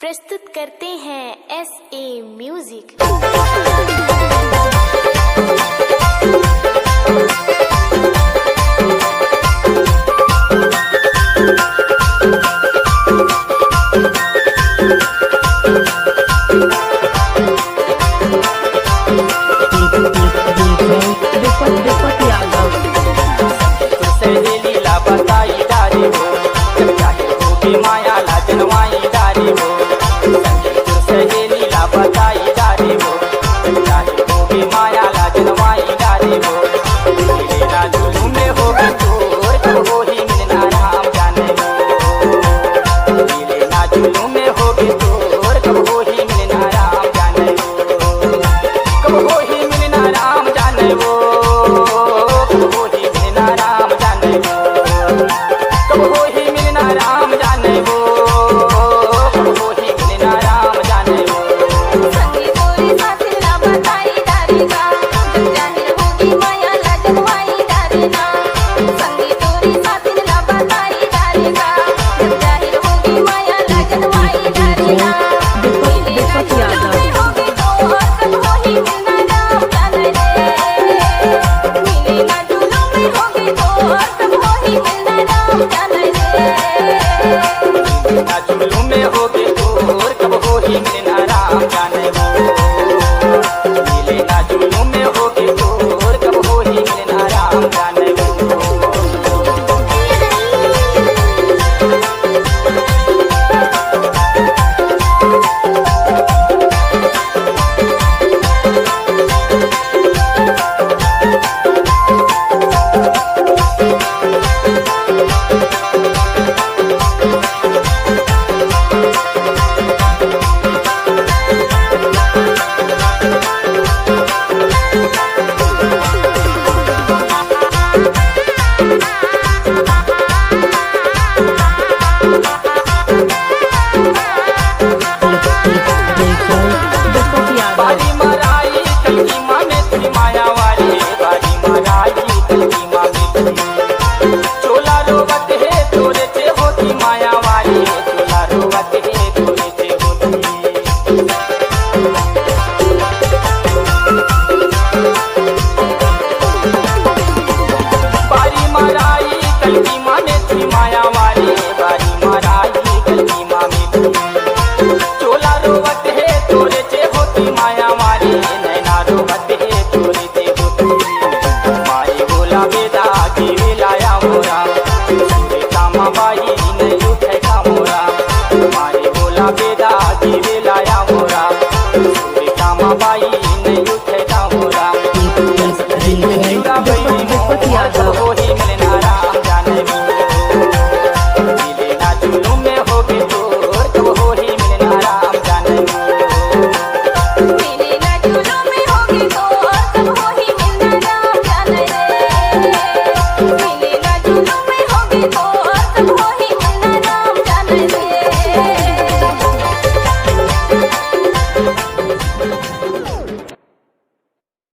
प्रस्तुत करते हैं SA म्यूजिक। माया लाजनवाई डारी हो सहेली ला बताई डारी हो चाहे हो भी माया लाजनवाई डारी हो ना जुलूम में हो चोर कब हो ही मिलना राम जाने हो ना जुलूम में हो चोर कब हो ही मिलना राम जाने हो कब हो ही मिलना राम जाने हो कब हो ही मिलना राम जाने हो कब हो ही मिलना राम जाने हो कब हो ही मिलना राम जाने हो संगी तोरी साथ ना बताई डारी का जब जाहिर होगी माया लाजनवाई डारी ना संगी तोरी साथ ना बताई डारी का जब जाहिर होगी माया लाजनवाई डारी ना होगी तो और कब हो ही मिलना राम जाने रे मिले ना जुलूम में होगी तो और कब हो ही मिलना राम जाने रे ना जुलूम में होगी चोर कब हो ही मिलना राम जाने हो मिले ना जुलूम में होगी चोर कब हो ही मिलना राम जाने हो बारी मराई कलकी माँ में थी माया वाली बारी मराई कलकी माँ में थी चोला रोवत है तोरे से होती माया वाली चोला रोवत है तोरे से होती बारी मराई कलकी माँ में थी माया वाली बारी मराई कलकी माँ में थी चोला रोवत है तोरे से होती माया मारी नैना रोवत है तोरे से होती माई बोला बेदा की विलाया मोरा कामा बाई नहीं उठे का मोरा माई बोला बेदा की विलाया